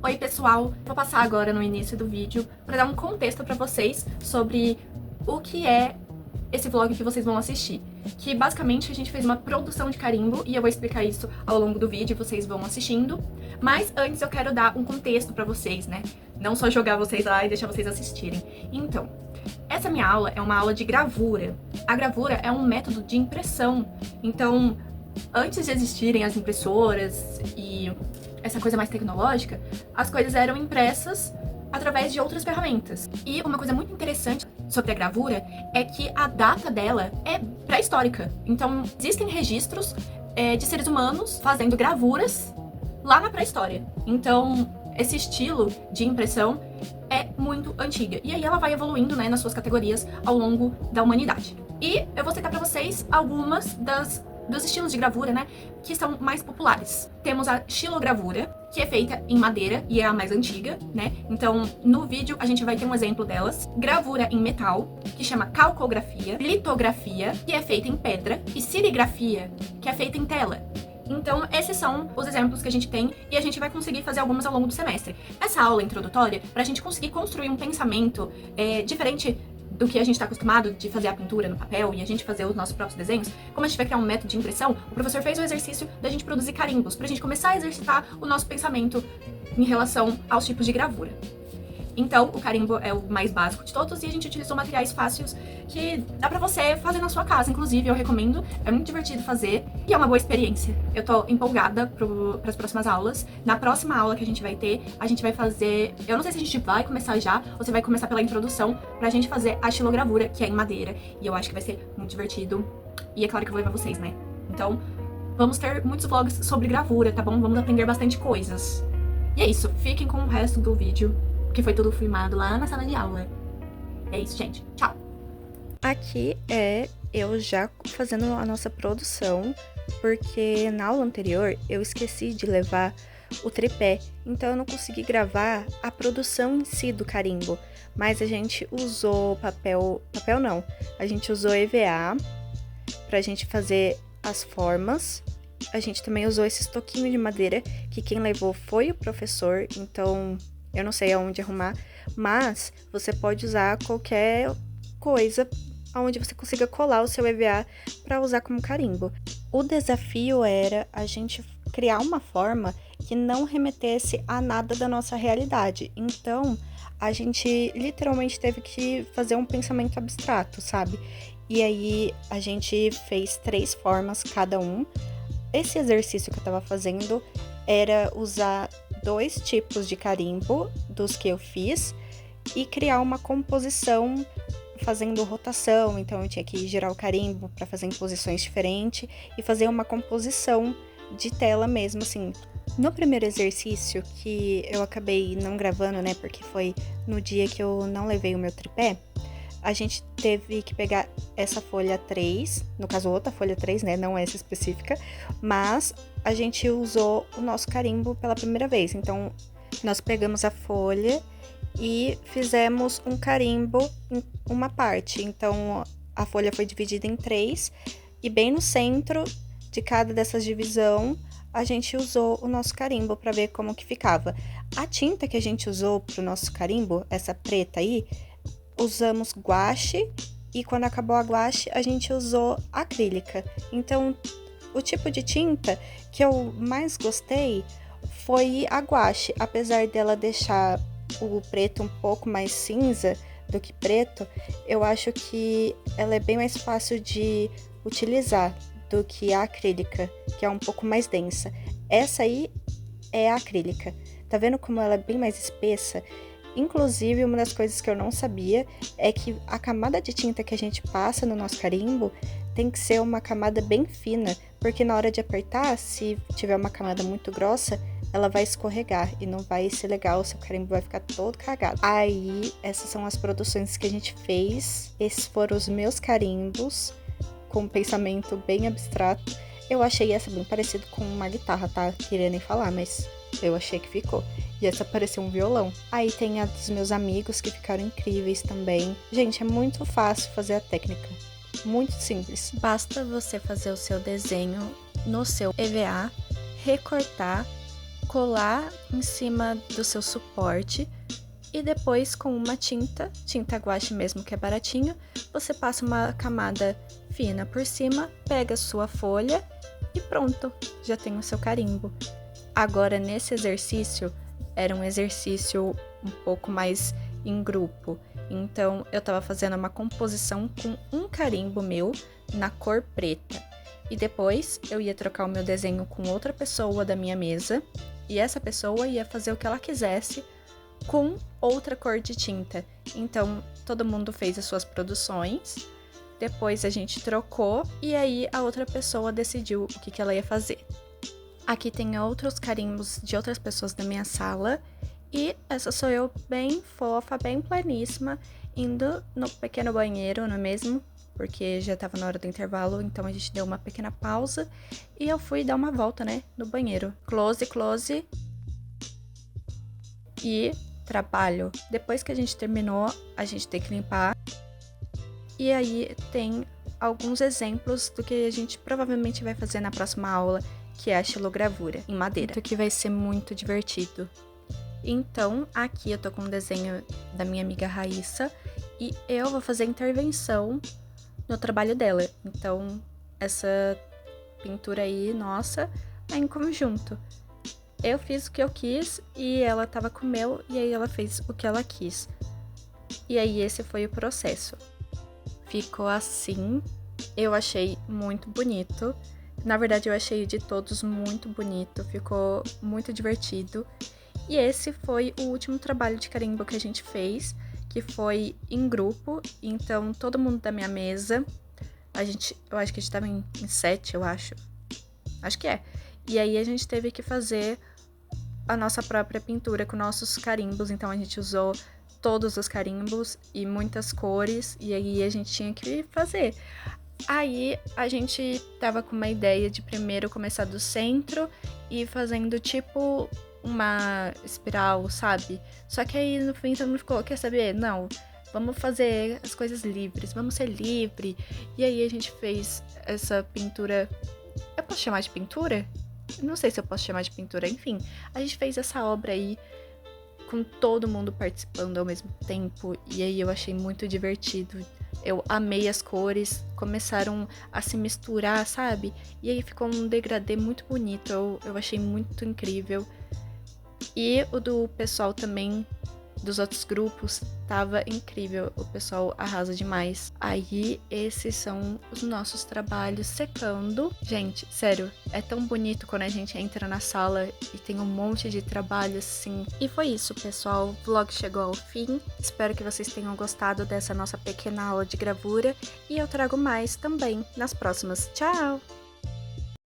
Oi pessoal, vou passar agora no início do vídeo para dar um contexto para vocês sobre o que é esse vlog que vocês vão assistir. Que basicamente a gente fez uma produção de carimbo e eu vou explicar isso ao longo do vídeo e vocês vão assistindo. Mas antes eu quero dar um contexto para vocês, né? Não só jogar vocês lá e deixar vocês assistirem. Então, essa minha aula é uma aula de gravura. A gravura é um método de impressão. Então, antes de existirem as impressoras e essa coisa mais tecnológica, as coisas eram impressas através de outras ferramentas. E uma coisa muito interessante sobre a gravura é que a data dela é pré-histórica. Então, existem registros de seres humanos fazendo gravuras lá na pré-história. Então, esse estilo de impressão é muito antiga. E aí ela vai evoluindo, né, nas suas categorias ao longo da humanidade. E eu vou citar para vocês algumas dos estilos de gravura, né, que são mais populares. Temos a xilogravura, que é feita em madeira e é a mais antiga, né? Então, no vídeo a gente vai ter um exemplo delas. Gravura em metal, que chama calcografia, litografia, que é feita em pedra, e serigrafia, que é feita em tela. Então, esses são os exemplos que a gente tem e a gente vai conseguir fazer algumas ao longo do semestre. Essa aula introdutória, para a gente conseguir construir um pensamento diferente do que a gente está acostumado de fazer a pintura no papel e a gente fazer os nossos próprios desenhos, como a gente vai criar um método de impressão, o professor fez o exercício da gente produzir carimbos, pra gente começar a exercitar o nosso pensamento em relação aos tipos de gravura. Então, o carimbo é o mais básico de todos e a gente utilizou materiais fáceis que dá pra você fazer na sua casa, inclusive, eu recomendo, é muito divertido fazer e é uma boa experiência. Eu tô empolgada pras próximas aulas. Na próxima aula que a gente vai ter, a gente vai fazer, eu não sei se a gente vai começar já ou se vai começar pela introdução, pra gente fazer a xilogravura, que é em madeira, e eu acho que vai ser muito divertido e é claro que eu vou levar vocês, né? Então, vamos ter muitos vlogs sobre gravura, tá bom? Vamos aprender bastante coisas. E é isso, fiquem com o resto do vídeo, que foi tudo filmado lá na sala de aula. É isso, gente. Tchau! Aqui é eu já fazendo a nossa produção, porque na aula anterior eu esqueci de levar o tripé, então eu não consegui gravar a produção em si do carimbo, mas a gente usou papel não, a gente usou EVA pra gente fazer as formas. A gente também usou esse estoquinho de madeira, que quem levou foi o professor, então eu não sei aonde arrumar, mas você pode usar qualquer coisa onde você consiga colar o seu EVA para usar como carimbo. O desafio era a gente criar uma forma que não remetesse a nada da nossa realidade. Então, a gente literalmente teve que fazer um pensamento abstrato, sabe? E aí, a gente fez 3 formas cada um. Esse exercício que eu tava fazendo era usar 2 tipos de carimbo dos que eu fiz e criar uma composição fazendo rotação. Então eu tinha que girar o carimbo para fazer em posições diferentes e fazer uma composição de tela mesmo, assim. No primeiro exercício, que eu acabei não gravando, né, porque foi no dia que eu não levei o meu tripé, a gente teve que pegar essa folha 3, no caso outra folha 3, né, não essa específica, mas a gente usou o nosso carimbo pela primeira vez. Então, nós pegamos a folha e fizemos um carimbo em uma parte. Então, a folha foi dividida em 3 e bem no centro de cada dessas divisão, a gente usou o nosso carimbo para ver como que ficava. A tinta que a gente usou pro nosso carimbo, essa preta aí, usamos guache e quando acabou a guache a gente usou acrílica. Então, o tipo de tinta que eu mais gostei foi a guache, apesar dela deixar o preto um pouco mais cinza do que preto, eu acho que ela é bem mais fácil de utilizar do que a acrílica, que é um pouco mais densa. Essa aí é a acrílica. Tá vendo como ela é bem mais espessa? Inclusive, uma das coisas que eu não sabia é que a camada de tinta que a gente passa no nosso carimbo tem que ser uma camada bem fina, porque na hora de apertar, se tiver uma camada muito grossa, ela vai escorregar e não vai ser legal, o seu carimbo vai ficar todo cagado. Aí, essas são as produções que a gente fez. Esses foram os meus carimbos, com um pensamento bem abstrato. Eu achei essa bem parecido com uma guitarra, tá? Queria nem falar, mas eu achei que ficou. E essa parecia um violão. Aí tem a dos meus amigos que ficaram incríveis também. Gente, é muito fácil fazer a técnica. Muito simples. Basta você fazer o seu desenho no seu EVA, recortar colar em cima do seu suporte e depois com uma tinta guache mesmo, que é baratinho, você passa uma camada fina por cima, pega a sua folha e pronto, já tem o seu carimbo. Agora, nesse exercício, era um exercício um pouco mais em grupo, então eu tava fazendo uma composição com um carimbo meu na cor preta. E depois eu ia trocar o meu desenho com outra pessoa da minha mesa, e essa pessoa ia fazer o que ela quisesse com outra cor de tinta. Então, todo mundo fez as suas produções, depois a gente trocou, e aí a outra pessoa decidiu o que ela ia fazer. Aqui tem outros carimbos de outras pessoas da minha sala, e essa sou eu bem fofa, bem pleníssima, indo no pequeno banheiro, não é mesmo? Porque já tava na hora do intervalo, então a gente deu uma pequena pausa e eu fui dar uma volta, né, no banheiro. Close, close e trabalho. Depois que a gente terminou, a gente tem que limpar. E aí tem alguns exemplos do que a gente provavelmente vai fazer na próxima aula, que é a xilogravura em madeira, que vai ser muito divertido. Então, aqui eu tô com um desenho da minha amiga Raíssa e eu vou fazer intervenção no trabalho dela. Então, essa pintura aí, nossa, é em conjunto. Eu fiz o que eu quis e ela tava com o meu, e aí ela fez o que ela quis. E aí esse foi o processo. Ficou assim. Eu achei muito bonito. Na verdade, eu achei de todos muito bonito. Ficou muito divertido. E esse foi o último trabalho de carimbo que a gente fez, que foi em grupo. Então, todo mundo da minha mesa, eu acho que a gente tava em 7, eu acho. Acho que é. E aí a gente teve que fazer a nossa própria pintura com nossos carimbos. Então, a gente usou todos os carimbos e muitas cores, e aí a gente tinha que fazer. Aí a gente tava com uma ideia de primeiro começar do centro e fazendo tipo uma espiral, sabe? Só que aí no fim todo mundo ficou, quer saber? Não, vamos fazer as coisas livres, vamos ser livre. E aí a gente fez essa pintura. Eu posso chamar de pintura? Não sei se eu posso chamar de pintura, enfim. A gente fez essa obra aí com todo mundo participando ao mesmo tempo, e aí eu achei muito divertido. Eu amei as cores, começaram a se misturar, sabe? E aí ficou um degradê muito bonito, eu achei muito incrível. E o do pessoal também, dos outros grupos, tava incrível, o pessoal arrasa demais. Aí, esses são os nossos trabalhos secando. Gente, sério, é tão bonito quando a gente entra na sala e tem um monte de trabalho assim. E foi isso, pessoal, o vlog chegou ao fim. Espero que vocês tenham gostado dessa nossa pequena aula de gravura, e eu trago mais também nas próximas. Tchau!